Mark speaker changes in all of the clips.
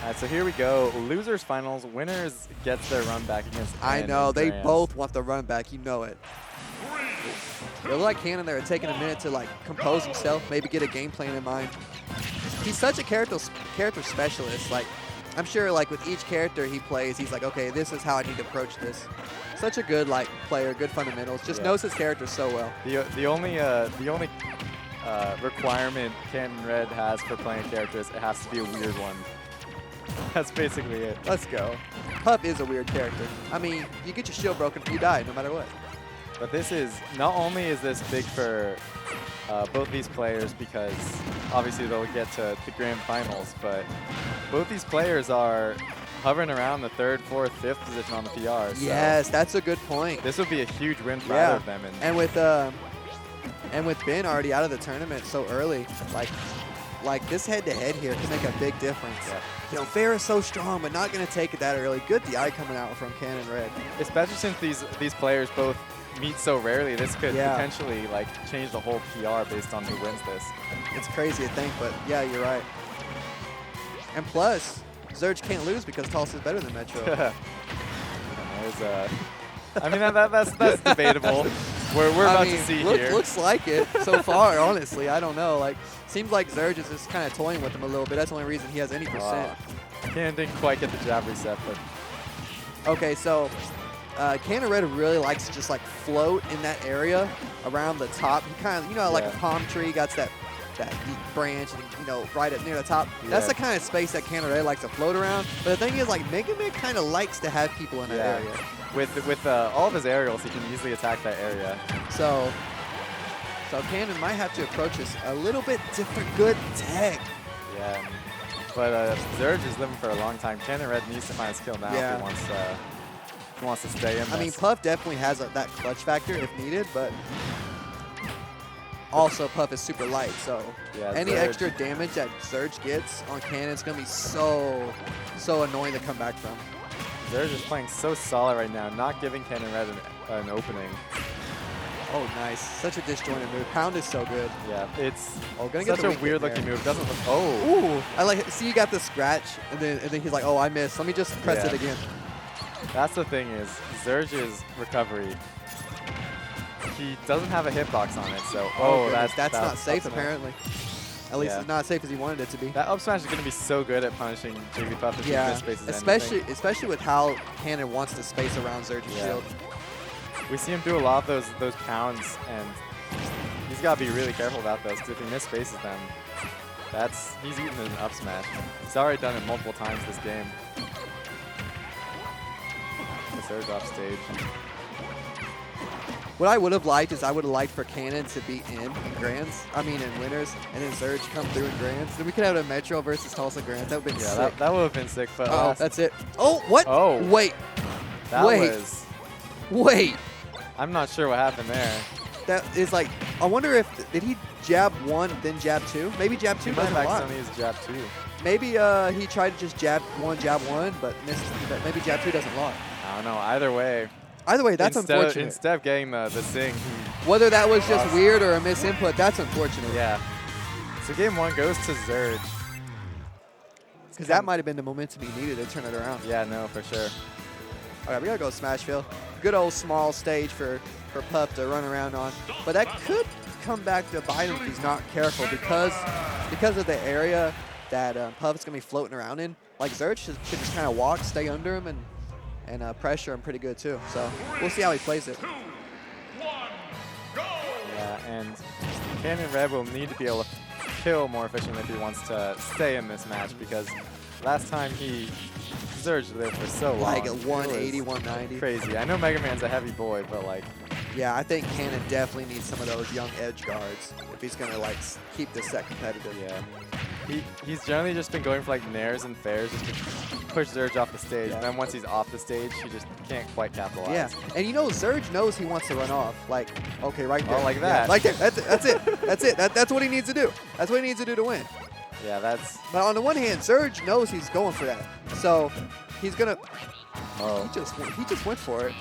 Speaker 1: All right, so here we go. Losers finals. Winners gets their run back against
Speaker 2: I
Speaker 1: Ken
Speaker 2: know.
Speaker 1: and
Speaker 2: They
Speaker 1: Grams.
Speaker 2: both want the run back. You know it. They look like Cannon there taking a minute to like compose himself, maybe get a game plan in mind. He's such a character specialist. Like, I'm sure like with each character he plays, he's like, okay, this is how I need to approach this. Such a good like player, good fundamentals. Just knows his character so well.
Speaker 1: The only requirement Canon Red has for playing characters, it has to be a weird one. That's basically it.
Speaker 2: Let's go. Puff is a weird character. I mean, you get your shield broken, you die no matter what.
Speaker 1: But this is, not only is this big for both these players because obviously they'll get to the grand finals, but both these players are hovering around the 3rd, 4th, 5th position on the PR. So
Speaker 2: Yes, that's a good point.
Speaker 1: this would be a huge win for either of them.
Speaker 2: And with Ben already out of the tournament so early, like this head-to-head here can make a big difference.
Speaker 1: Yeah.
Speaker 2: You know, Fair is so strong, but not going to take it that early. Good DI coming out from Cannon Red.
Speaker 1: Especially since these players both meet so rarely, this could
Speaker 2: Yeah.
Speaker 1: potentially like change the whole PR based on who wins this.
Speaker 2: It's crazy to think, but yeah, you're right. And plus, Zurge can't lose because Tulsa is better than Metro.
Speaker 1: I mean, that's debatable. We're about to see here.
Speaker 2: Looks like it so far, honestly. I don't know. Like, seems like Zurge is just kind of toying with him a little bit. That's the only reason he has any percent.
Speaker 1: Cannon didn't quite get the jab reset, but
Speaker 2: Okay, so Cannon Red really likes to just like float in that area around the top. He kind of, you know, like a palm tree, got that branch, and, you know, right up near the top.
Speaker 1: Yeah.
Speaker 2: That's the kind of space that Cannon Red likes to float around. But the thing is, like, Mega Man kind of likes to have people in that area.
Speaker 1: With all of his aerials, he can easily attack that area.
Speaker 2: So Cannon might have to approach this a little bit different. Good tech.
Speaker 1: Yeah, but Zurge is living for a long time. Cannon Red needs to find his kill now if he wants to stay in this.
Speaker 2: I mean, Puff definitely has that clutch factor if needed, but also Puff is super light, so any extra damage that Zurge gets on Cannon is going to be so annoying to come back from.
Speaker 1: Zurge is playing so solid right now, not giving Cannon Red an opening.
Speaker 2: Oh, nice. Such a disjointed move. Pound is so good.
Speaker 1: Yeah, it's
Speaker 2: gonna
Speaker 1: such
Speaker 2: get
Speaker 1: a weird-looking move. Doesn't look. Oh.
Speaker 2: Ooh. I like it. See, you got the scratch, and then he's like, oh, I missed. Let me just press it again.
Speaker 1: That's the thing is, Zurge's recovery, he doesn't have a hitbox on it, so
Speaker 2: that's not safe apparently. At least it's not as safe as he wanted it to be.
Speaker 1: That up smash is going to be so good at punishing Jigglypuff if he misspaces
Speaker 2: especially with how Cannon wants to space around Zurge's shield.
Speaker 1: We see him do a lot of those pounds, and he's got to be really careful about those, because if he misspaces them, he's eating an up smash. He's already done it multiple times this game. The Zurge off stage.
Speaker 2: What I would have liked is I would have liked for Cannon to be in Grands, in winners, and then Zurge come through in Grands. Then we could have a Metro versus Tulsa Grands. That would have been sick.
Speaker 1: That would have been sick. But
Speaker 2: oh, that's it. Oh, what?
Speaker 1: Oh.
Speaker 2: Wait. Wait.
Speaker 1: I'm not sure what happened there.
Speaker 2: That is like, I wonder if, did he jab one, then jab two? Maybe jab two doesn't lot.
Speaker 1: His jab two.
Speaker 2: Maybe he tried to just jab one, but missed. But maybe jab two doesn't lock.
Speaker 1: I don't know. Either way,
Speaker 2: that's unfortunate.
Speaker 1: Instead of getting the sing.
Speaker 2: Whether that was just weird or a misinput, that's unfortunate.
Speaker 1: Yeah. So game one goes to Zurge.
Speaker 2: Because that might have been the momentum he needed to turn it around.
Speaker 1: Yeah, no, for sure.
Speaker 2: All right, we got to go Smashville. Good old small stage for Puff to run around on. But that could come back to bite him if he's not careful because of the area that Puff's going to be floating around in. Like Zurge should just kind of walk, stay under him, and pressure him pretty good too. So we'll see how he plays it.
Speaker 1: Yeah, and Cannon Red will need to be able to kill more efficiently if he wants to stay in this match because last time Zurge lived for so long.
Speaker 2: Like a 180, 190.
Speaker 1: Crazy. I know Mega Man's a heavy boy, but like.
Speaker 2: Yeah, I think Cannon definitely needs some of those young edge guards if he's going to like keep this set competitive.
Speaker 1: Yeah. He's generally just been going for like nairs and fairs just to push Zurge off the stage. And then once he's off the stage, he just can't quite capitalize.
Speaker 2: Yeah, and you know, Zurge knows he wants to run off. Like, okay, right there.
Speaker 1: Oh, like that.
Speaker 2: Yeah, like that. That's it. That's it. That's what he needs to do. That's what he needs to do to win.
Speaker 1: Yeah, that's.
Speaker 2: But on the one hand, Zurge knows he's going for that. So he's going to.
Speaker 1: Oh.
Speaker 2: He just went for it.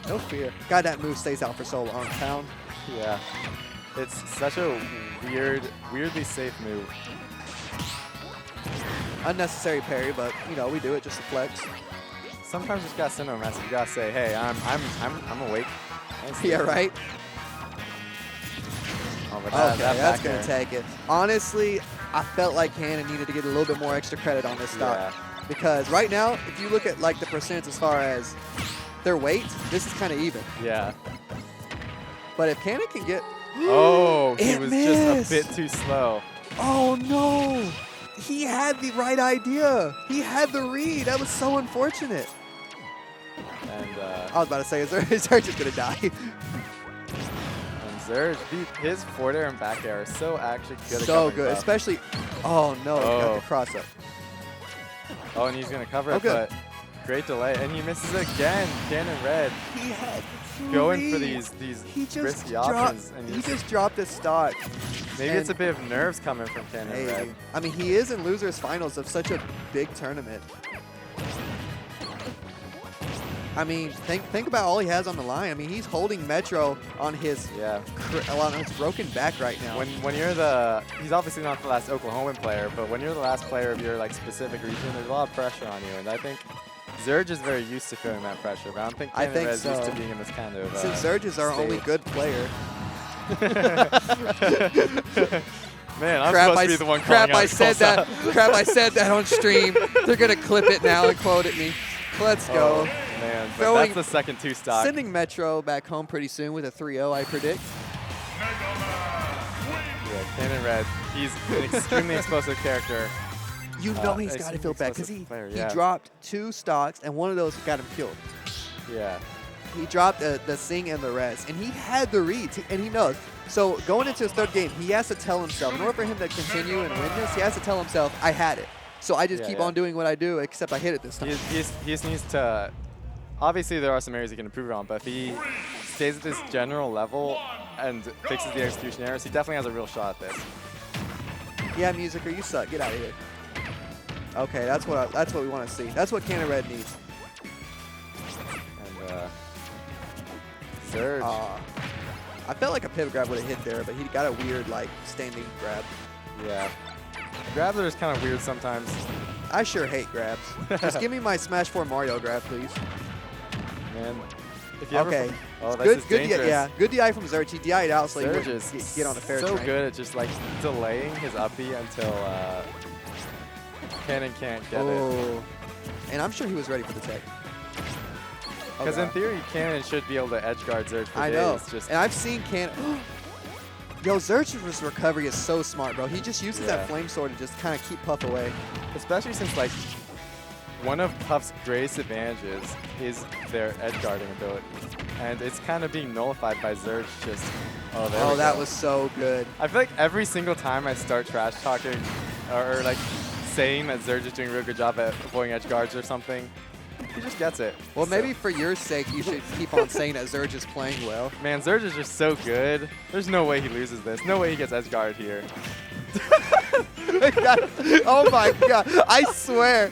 Speaker 2: No fear. God, that move stays out for so long. Pound.
Speaker 1: Yeah. It's such a weirdly safe move.
Speaker 2: Unnecessary parry, but you know we do it just to flex.
Speaker 1: Sometimes you just gotta send them a message. You gotta say, hey, I'm awake.
Speaker 2: Yeah, right.
Speaker 1: Oh, but
Speaker 2: Okay,
Speaker 1: that
Speaker 2: that's
Speaker 1: back
Speaker 2: gonna
Speaker 1: air.
Speaker 2: take it. Honestly, I felt like Cannon needed to get a little bit more extra credit on this stock.
Speaker 1: Yeah.
Speaker 2: Because right now, if you look at like the percents as far as their weight, this is kind of even.
Speaker 1: Yeah.
Speaker 2: But if Cannon can get,
Speaker 1: Oh, he
Speaker 2: It
Speaker 1: was
Speaker 2: missed.
Speaker 1: just a bit too slow.
Speaker 2: oh no, he had the right idea. He had the read. That was so unfortunate.
Speaker 1: And
Speaker 2: I was about to say, Zurge is gonna die.
Speaker 1: Zurge, his forward air and back air are so actually good.
Speaker 2: So
Speaker 1: at
Speaker 2: good,
Speaker 1: buff.
Speaker 2: especially. Oh no, he got
Speaker 1: Oh.
Speaker 2: the cross up.
Speaker 1: Oh, and he's gonna cover
Speaker 2: Oh,
Speaker 1: it,
Speaker 2: good.
Speaker 1: but great delay, and he misses again. Cannon red
Speaker 2: He had
Speaker 1: going for
Speaker 2: read.
Speaker 1: these
Speaker 2: He just
Speaker 1: risky
Speaker 2: dropped.
Speaker 1: options, and
Speaker 2: He just dropped his stock.
Speaker 1: maybe it's a
Speaker 2: and-
Speaker 1: bit of nerves coming from Cannon
Speaker 2: Maybe.
Speaker 1: red.
Speaker 2: I mean, he is in losers finals of such a big tournament. I mean, think about all he has on the line. I mean, he's holding Metro on his
Speaker 1: Yeah.
Speaker 2: on his broken back right now.
Speaker 1: When you're he's obviously not the last Oklahoman player, but when you're the last player of your like specific region, there's a lot of pressure on you, and I think Zurge is very used to feeling that pressure, but I don't think
Speaker 2: I
Speaker 1: Cannon
Speaker 2: think
Speaker 1: Red's used
Speaker 2: so.
Speaker 1: to being in this kind of
Speaker 2: Since Zurge is our only
Speaker 1: stage.
Speaker 2: good player.
Speaker 1: Man, I'm
Speaker 2: Crap,
Speaker 1: supposed to be the one
Speaker 2: crap,
Speaker 1: calling out
Speaker 2: I said that.
Speaker 1: Tulsa.
Speaker 2: Crap, I said that on stream. They're gonna clip it now and quote at me. Let's go.
Speaker 1: Oh, man, but
Speaker 2: Throwing-
Speaker 1: that's the second two stock.
Speaker 2: Sending Metro back home pretty soon with a 3-0, I predict.
Speaker 1: Yeah, Cannon Red, he's an extremely explosive character.
Speaker 2: You know he's
Speaker 1: he's
Speaker 2: got to
Speaker 1: an
Speaker 2: feel bad because
Speaker 1: explosive player,
Speaker 2: he
Speaker 1: yeah.
Speaker 2: dropped 2 stocks and one of those got him killed.
Speaker 1: Yeah.
Speaker 2: He dropped the Sing and the Res, and he had the reads, and he knows. So going into his third game, he has to tell himself, in order for him to continue and win this, he has to tell himself, I had it. So I just
Speaker 1: Yeah,
Speaker 2: keep
Speaker 1: yeah.
Speaker 2: on doing what I do, except I hit it this time.
Speaker 1: He just needs to, obviously there are some areas he can improve on, but if he stays at this general level and fixes the execution errors, he definitely has a real shot at this.
Speaker 2: Yeah, Musiker, you suck. Get out of here. Okay, that's what we want to see. That's what Cannon Red needs.
Speaker 1: And Zurge.
Speaker 2: I felt like a pivot grab would have hit there, but he got a weird, like, standing grab.
Speaker 1: Yeah. Grabs are just kind of weird sometimes.
Speaker 2: I sure hate grabs. Just give me my Smash 4 Mario grab, please.
Speaker 1: Man, if you
Speaker 2: Okay.
Speaker 1: ever... Oh, that's
Speaker 2: Good,
Speaker 1: just
Speaker 2: good,
Speaker 1: dangerous.
Speaker 2: yeah, good DI from Zurge. He DI'd out so he
Speaker 1: Zurge
Speaker 2: wouldn't
Speaker 1: is
Speaker 2: get on a fair
Speaker 1: so
Speaker 2: train.
Speaker 1: good at just like delaying his up B until Cannon can't get it.
Speaker 2: Oh, and I'm sure he was ready for the tech.
Speaker 1: Because in theory, Cannon should be able to edge guard Zurge for
Speaker 2: I
Speaker 1: days.
Speaker 2: know,
Speaker 1: Just
Speaker 2: and I've seen Cannon. Yo, Zurge's recovery is so smart, bro. He just uses
Speaker 1: Yeah.
Speaker 2: that flame sword to just kind of keep Puff away.
Speaker 1: especially since like one of Puff's greatest advantages is their edge guarding ability, and it's kind of being nullified by Zurge. Just there
Speaker 2: Oh,
Speaker 1: we
Speaker 2: that
Speaker 1: go.
Speaker 2: was so good.
Speaker 1: I feel like every single time I start trash talking or like saying that Zurge is doing a real good job at avoiding edge guards or something, he just gets it.
Speaker 2: Well,
Speaker 1: So-
Speaker 2: maybe for your sake, you should keep on saying that Zurge is playing well.
Speaker 1: Man, Zurge is just so good. There's no way he loses this. No way he gets edge guard here.
Speaker 2: Oh my god! I swear,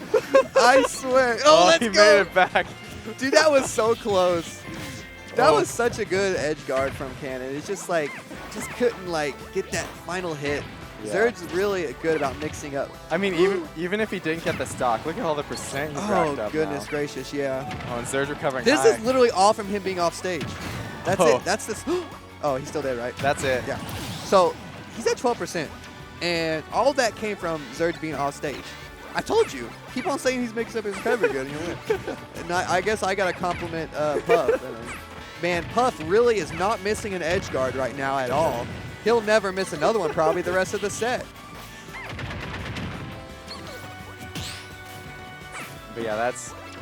Speaker 2: I swear. Oh, let's
Speaker 1: he
Speaker 2: go,
Speaker 1: made it back.
Speaker 2: dude! That was so close. That
Speaker 1: Oh.
Speaker 2: was such a good edge guard from Cannon. It's just like, just couldn't like get that final hit.
Speaker 1: Yeah.
Speaker 2: Zurge's really good about mixing up.
Speaker 1: I mean, even if he didn't get the stock, look at all the percent he's
Speaker 2: Oh
Speaker 1: racked up
Speaker 2: goodness
Speaker 1: now.
Speaker 2: gracious, yeah.
Speaker 1: Oh, and Zurge recovering
Speaker 2: This
Speaker 1: high.
Speaker 2: is literally all from him being off stage. That's
Speaker 1: Oh.
Speaker 2: it. That's this. Oh, he's still dead, right?
Speaker 1: That's it.
Speaker 2: Yeah. So he's at 12%, and all that came from Zurge being off stage. I told you. Keep on saying he's mixing up his recovery good, and you'll win. And I guess I got to compliment Puff. Man, Puff really is not missing an edge guard right now at all. He'll never miss another one probably the rest of the set.
Speaker 1: But yeah,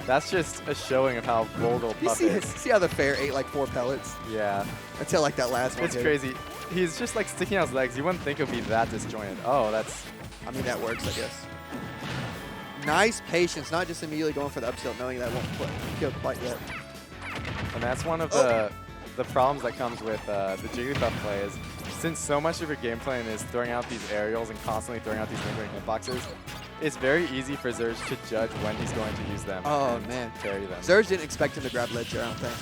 Speaker 1: that's just a showing of how vulnerable
Speaker 2: You
Speaker 1: Puff
Speaker 2: see,
Speaker 1: is.
Speaker 2: see how the fair ate like 4 pellets
Speaker 1: Yeah,
Speaker 2: until like that last one.
Speaker 1: it's
Speaker 2: hit.
Speaker 1: crazy. He's just like sticking out his legs. You wouldn't think it would be that disjointed. Oh, that's
Speaker 2: I mean, that works, I guess. Nice patience, not just immediately going for the up tilt, knowing that won't kill quite yet.
Speaker 1: and that's one of
Speaker 2: Oh.
Speaker 1: the problems that comes with the Jigglypuff play is since so much of your game plan is throwing out these aerials and constantly throwing out these lingering hitboxes, it's very easy for Zurge to judge when he's going to use them.
Speaker 2: Oh,
Speaker 1: and
Speaker 2: man.
Speaker 1: carry them.
Speaker 2: Zurge didn't expect him to grab ledge here, I don't think.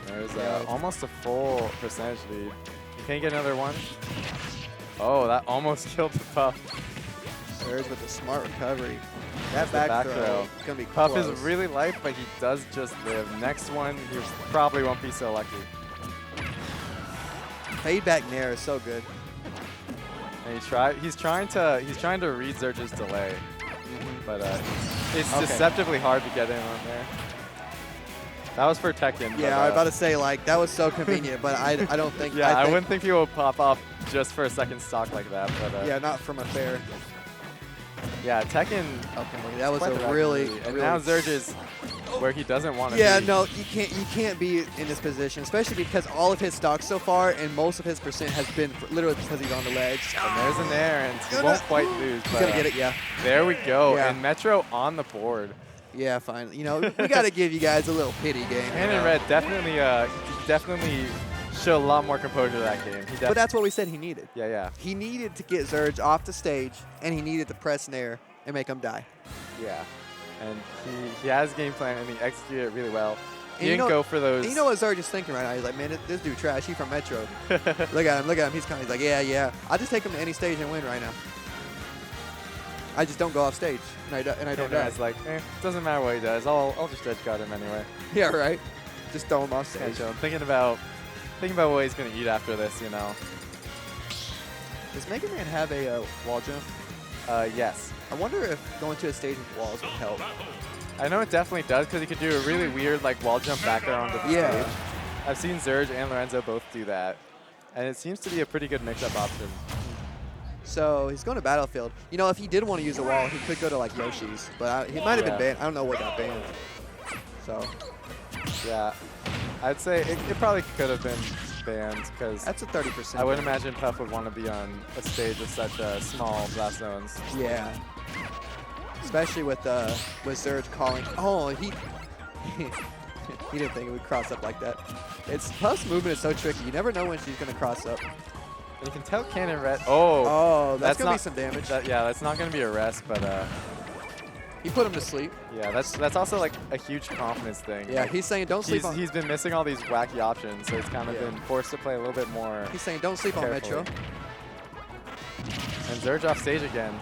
Speaker 1: There's
Speaker 2: Yeah.
Speaker 1: almost a full percentage lead. Can he get another one? Oh, that almost killed the Puff.
Speaker 2: Zurge with a smart recovery. That
Speaker 1: That's the
Speaker 2: back throw is going to be
Speaker 1: Puff
Speaker 2: close.
Speaker 1: is really light, but he does just live. Next one, he probably won't be so lucky.
Speaker 2: Fade back nair is so good.
Speaker 1: And he's trying to read Zurge's delay, but it's deceptively hard to get in on there. That was for Tekken.
Speaker 2: Yeah, I was about to say, like, that was so convenient, but I don't think.
Speaker 1: Yeah, I wouldn't think people would pop off just for a second stock like that. But
Speaker 2: yeah, not from a fair.
Speaker 1: Yeah, Tekken.
Speaker 2: Okay, that was a really.
Speaker 1: And now Zurge is where he doesn't want to
Speaker 2: Yeah,
Speaker 1: be.
Speaker 2: no, you can't be in this position, especially because all of his stocks so far and most of his percent has been literally because he's on the ledge.
Speaker 1: And there's an air, and he won't quite lose.
Speaker 2: He's gonna get it, yeah.
Speaker 1: There we go,
Speaker 2: Yeah.
Speaker 1: and Metro on the board.
Speaker 2: Yeah, fine. You know, we got to give you guys a little pity game.
Speaker 1: Cannon Red definitely showed a lot more composure that game.
Speaker 2: But that's what we said he needed.
Speaker 1: Yeah.
Speaker 2: He needed to get Zurge off the stage, and he needed to press nair and make him die.
Speaker 1: Yeah. And he has a game plan, and he executed it really well. He
Speaker 2: And
Speaker 1: didn't go for those.
Speaker 2: And you know what Zurge is thinking right now? He's like, man, this dude trash. He from Metro. Look at him. He's like, yeah. I'll just take him to any stage and win right now. I just don't go off stage, and I don't die.
Speaker 1: It's like, doesn't matter what he does. I'll just edge guard him anyway.
Speaker 2: Yeah, right. Just throw him off stage.
Speaker 1: So I'm thinking about what he's gonna eat after this. You know.
Speaker 2: Does Mega Man have a wall jump?
Speaker 1: Yes.
Speaker 2: I wonder if going to a stage with walls would help.
Speaker 1: I know it definitely does because he could do a really weird like wall jump back there onto the stage. I've seen Zurge and Lorenzo both do that, and it seems to be a pretty good mix-up option.
Speaker 2: So he's going to Battlefield. You know, if he did want to use a wall, he could go to like Yoshi's, but he might have been banned. I don't know what got banned. So
Speaker 1: yeah, I'd say it probably could have been banned because
Speaker 2: that's a 30%.
Speaker 1: I would imagine Puff would want to be on a stage with such small blast zones.
Speaker 2: Yeah, especially with Zurge calling. Oh, he didn't think it would cross up like that. Puff's movement is so tricky. You never know when she's going to cross up.
Speaker 1: And you can tell Cannon Red.
Speaker 2: Oh, that's going to be some damage.
Speaker 1: Yeah, that's not going to be a rest, but
Speaker 2: he put him to sleep.
Speaker 1: Yeah, that's also like a huge confidence thing.
Speaker 2: Yeah,
Speaker 1: like,
Speaker 2: he's saying don't sleep on.
Speaker 1: He's been missing all these wacky options, so he's kind of been forced to play a little bit more.
Speaker 2: He's saying don't sleep
Speaker 1: carefully.
Speaker 2: on Metro.
Speaker 1: And Zurge off stage again.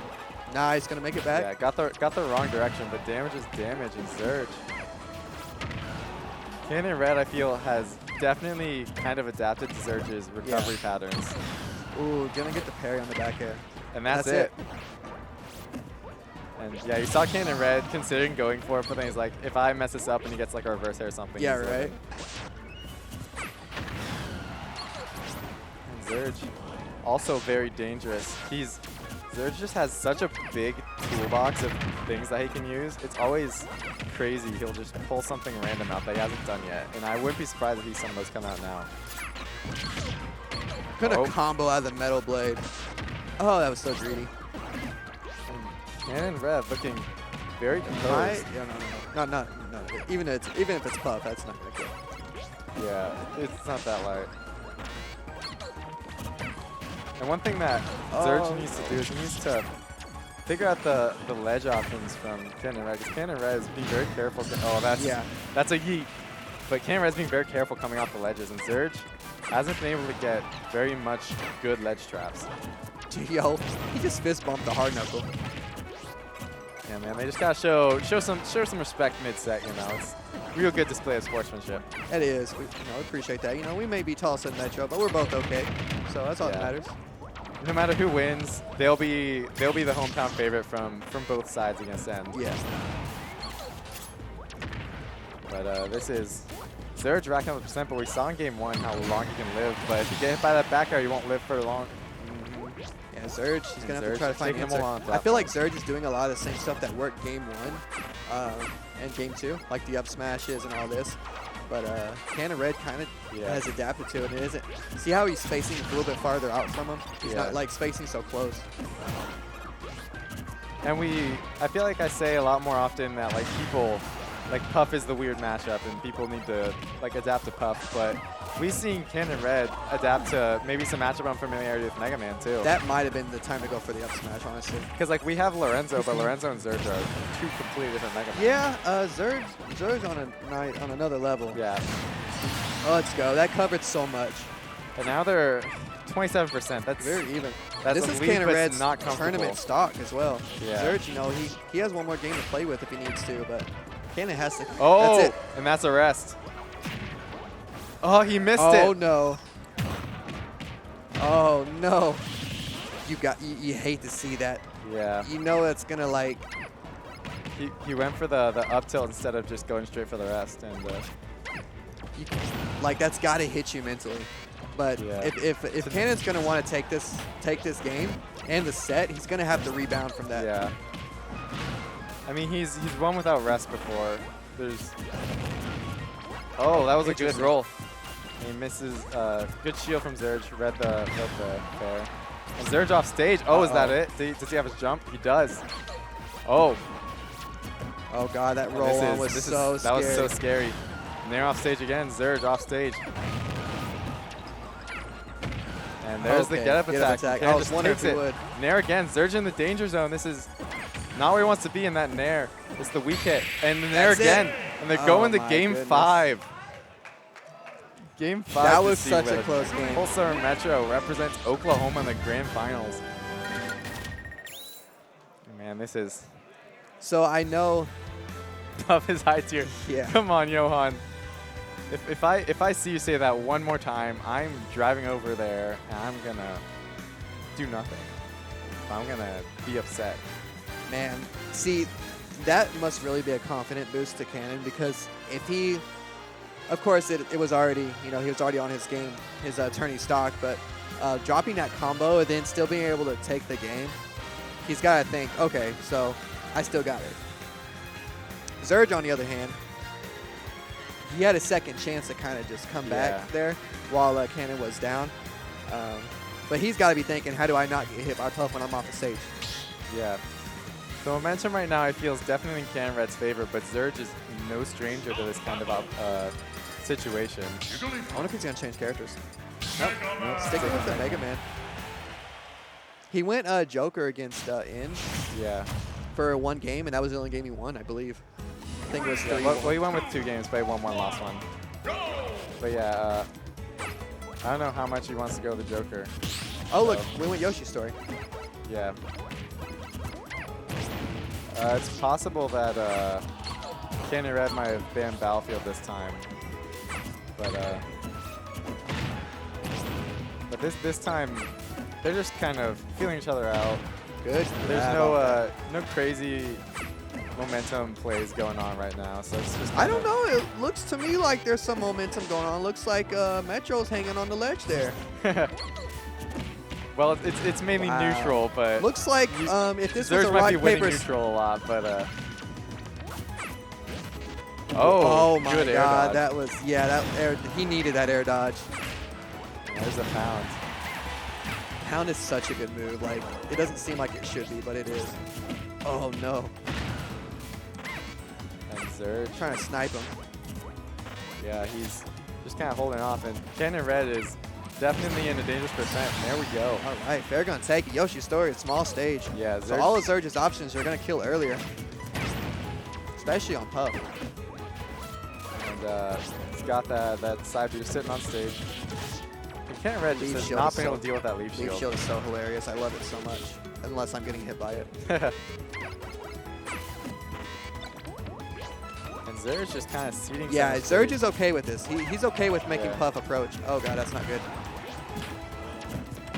Speaker 2: Nah, he's gonna make it back.
Speaker 1: Yeah, got the wrong direction, but damage is damage, and Zurge. Cannon Red, I feel, has definitely kind of adapted to Zurge's recovery patterns.
Speaker 2: Ooh, gonna get the parry on the back air.
Speaker 1: And that's it. And yeah, you saw Cannon Red considering going for it, but then he's like, if I mess this up and he gets like a reverse air or something.
Speaker 2: Yeah, right.
Speaker 1: And Zurge, also very dangerous. Zurge just has such a big toolbox of things that he can use. It's always crazy. He'll just pull something random out that he hasn't done yet. And I wouldn't be surprised if he some of those come out now.
Speaker 2: Gonna combo out of the metal blade. Oh, that was so greedy.
Speaker 1: Cannon Red looking very composed.
Speaker 2: No. Even if it's Puff, that's not gonna kill.
Speaker 1: Yeah, it's not that light. And one thing that Zurge needs to do is he needs to figure out the ledge options from Cannon Red, because Cannon Red is being very careful. That's a yeet. But Cannon Red's being very careful coming off the ledges, and Zurge hasn't been able to get very much good ledge traps.
Speaker 2: Yo, he just fist bumped the hard knuckle.
Speaker 1: Yeah, man, they just gotta show some respect mid-set. You know, it's a real good display of sportsmanship.
Speaker 2: It is. We appreciate that. You know, we may be tossing Metro, but we're both okay. So that's all that matters.
Speaker 1: No matter who wins, they'll be the hometown favorite from both sides against N.
Speaker 2: Yeah.
Speaker 1: But this is Zurge racking up the percent, but we saw in game 1 how long he can live. But if you get hit by that back air, you won't live for long.
Speaker 2: Yeah, Zurge, he's going to have to try to find an answer. I feel like Zurge is doing a lot of the same stuff that worked game 1 and game 2, like the up smashes and all this. But Cannon Red kind of has adapted to it. It isn't. See how he's spacing a little bit farther out from him? He's not like spacing so close.
Speaker 1: And I feel like I say a lot more often that like people, like Puff is the weird matchup and people need to like adapt to Puff, but we've seen Cannon Red adapt to maybe some matchup unfamiliarity with Mega Man too.
Speaker 2: That might have been the time to go for the up smash, honestly.
Speaker 1: Because like we have Lorenzo, but Lorenzo and Zurge are two completely different Mega Man.
Speaker 2: Yeah, Zurge on another level.
Speaker 1: Yeah.
Speaker 2: Oh, let's go. That covered so much.
Speaker 1: And now they're 27%. That's
Speaker 2: very even.
Speaker 1: That's
Speaker 2: this is
Speaker 1: elite,
Speaker 2: Cannon
Speaker 1: but
Speaker 2: Red's
Speaker 1: not comfortable.
Speaker 2: tournament stock as well.
Speaker 1: Yeah.
Speaker 2: Zurge, you know, he has one more game to play with if he needs to, but Cannon has to.
Speaker 1: Oh,
Speaker 2: that's it.
Speaker 1: And that's a rest. Oh, he missed it.
Speaker 2: Oh no. Oh no. You hate to see that.
Speaker 1: Yeah.
Speaker 2: You know it's gonna like.
Speaker 1: He went for the up tilt instead of just going straight for the rest, and
Speaker 2: like that's got to hit you mentally. But
Speaker 1: yeah.
Speaker 2: if Cannon's gonna want to take this game and the set, he's gonna have to rebound from that.
Speaker 1: Yeah. I mean, he's won without rest before. There's. Oh, that was a good roll. He misses. Good shield from Zurge. Read the fair. And Zurge off stage. Oh, is that it? Does he have his jump? He does. Oh.
Speaker 2: Oh god, that roll on was so scary.
Speaker 1: That was so scary. Nair off stage again. Zurge off stage. And there's the get up attack.
Speaker 2: I was wondering if he would.
Speaker 1: Nair again. Zurge in the danger zone. This is not where he wants to be in that Nair. It's the weak hit. And the Nair again. And they're going to game 5. Game 5.
Speaker 2: That was such a close game.
Speaker 1: Pulsar Metro represents Oklahoma in the grand finals. Man, this is.
Speaker 2: So I know.
Speaker 1: Puff is high tier.
Speaker 2: Yeah.
Speaker 1: Come on, Johan. If I see you say that one more time, I'm driving over there and I'm gonna do nothing. I'm gonna be upset.
Speaker 2: Man, see, that must really be a confident boost to Cannon, because if he, of course, it was already, you know, he was already on his game, his tourney stock, but dropping that combo and then still being able to take the game, he's got to think, okay, so I still got it. Zurge, on the other hand, he had a second chance to kind of just come back there while Cannon was down. But he's got to be thinking, how do I not get hit by Puff when I'm off the stage?
Speaker 1: Yeah. The momentum right now, I feel, is definitely in Cannon Red's favor, but Zurge is no stranger to this kind of situation.
Speaker 2: I wonder if he's going to change characters. Nope. Sticking with the Mega Man. He went Joker against In.
Speaker 1: Yeah.
Speaker 2: For one game, and that was the only game he won, I believe. I think it was 3.
Speaker 1: Well, he went with 2 games, but he won one last one. But yeah, I don't know how much he wants to go with the Joker.
Speaker 2: Oh, look, we went Yoshi's story.
Speaker 1: Yeah. It's possible that Cannon Red might have banned Battlefield this time, but this time they're just kind of feeling each other out.
Speaker 2: Good.
Speaker 1: There's no crazy momentum plays going on right now, so it's just.
Speaker 2: I don't know. It looks to me like there's some momentum going on. Looks like Metro's hanging on the ledge there.
Speaker 1: Well, it's mainly neutral, but
Speaker 2: looks like if this was a
Speaker 1: might be
Speaker 2: rock
Speaker 1: winning
Speaker 2: paper
Speaker 1: neutral a lot, but
Speaker 2: oh my
Speaker 1: good
Speaker 2: god,
Speaker 1: air dodge.
Speaker 2: that was he needed that air dodge.
Speaker 1: There's a pound.
Speaker 2: Pound is such a good move. Like, it doesn't seem like it should be, but it is. Oh no.
Speaker 1: And Zurge
Speaker 2: Trying to snipe him.
Speaker 1: Yeah, he's just kind of holding off, and Cannon Red is definitely in a dangerous percent. There we go.
Speaker 2: All right, fair gonna take it. Yoshi's story, small stage.
Speaker 1: Yeah,
Speaker 2: so all of Zurge's options are gonna kill earlier, especially on Puff.
Speaker 1: And he's got that side B sitting on stage. And Cannon Red just has not been able to deal with that leaf shield.
Speaker 2: Leaf shield is so hilarious. I love it so much, unless I'm getting hit by it.
Speaker 1: And Zurge just kind of seating.
Speaker 2: Yeah, Zurge is okay with this. He's okay with making Puff approach. Oh god, that's not good.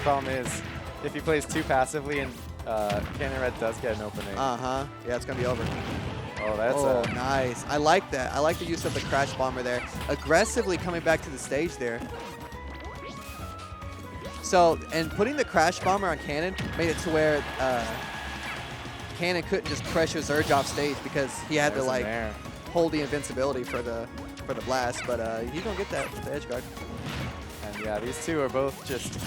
Speaker 1: Problem is, if he plays too passively and Cannon Red does get an opening.
Speaker 2: Yeah, it's gonna be over.
Speaker 1: Oh, that's
Speaker 2: nice. I like that. I like the use of the crash bomber there. Aggressively coming back to the stage there. So, and putting the crash bomber on Cannon made it to where Cannon couldn't just pressure Zurge off stage because he had to like hold the invincibility for the blast. But he don't get that with the edge guard.
Speaker 1: And yeah, these two are both just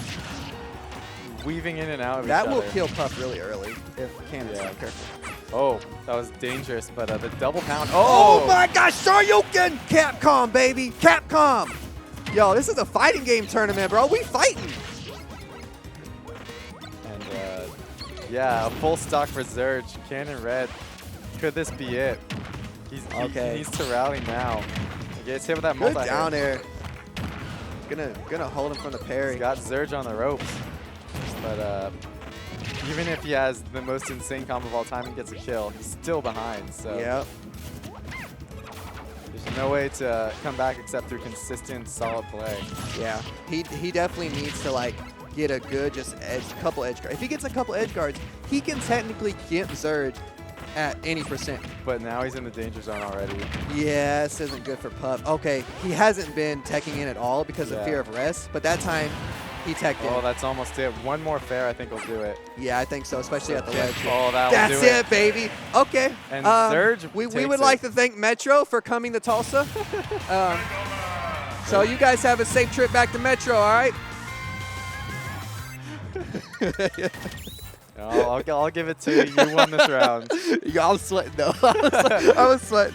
Speaker 1: weaving in and out of each other.
Speaker 2: That will kill Puff really early if Cannon's not careful.
Speaker 1: Oh, that was dangerous, but the double pound.
Speaker 2: Oh my gosh, Shoryuken! Capcom, baby! Capcom! Yo, this is a fighting game tournament, bro. We fighting!
Speaker 1: And yeah, a full stock for Zurge. Cannon Red. Could this be it? He needs to rally now. He gets hit with that multi-hit.
Speaker 2: Good down air. Gonna hold him from the parry.
Speaker 1: He's got Zurge on the ropes. But even if he has the most insane combo of all time and gets a kill, he's still behind. So
Speaker 2: Yep.
Speaker 1: there's no way to come back except through consistent, solid play.
Speaker 2: Yeah. He definitely needs to like get a good couple edge guards. If he gets a couple edge guards, he can technically get Zurge at any percent.
Speaker 1: But now he's in the danger zone already.
Speaker 2: Yeah, this isn't good for Pup. Okay, he hasn't been teching in at all because of fear of rest, but that time he teched in.
Speaker 1: Oh, that's almost it. One more fair, I think will do it.
Speaker 2: Yeah, I think so, especially at the ledge.
Speaker 1: Oh, that'll
Speaker 2: That's
Speaker 1: do
Speaker 2: it, baby. Okay.
Speaker 1: And Zurge
Speaker 2: we
Speaker 1: takes
Speaker 2: would
Speaker 1: it.
Speaker 2: like to thank Metro for coming to Tulsa. So you guys have a safe trip back to Metro, all right?
Speaker 1: I'll give it to you. You won this round.
Speaker 2: Yeah, I'm sweating though. I was sweating.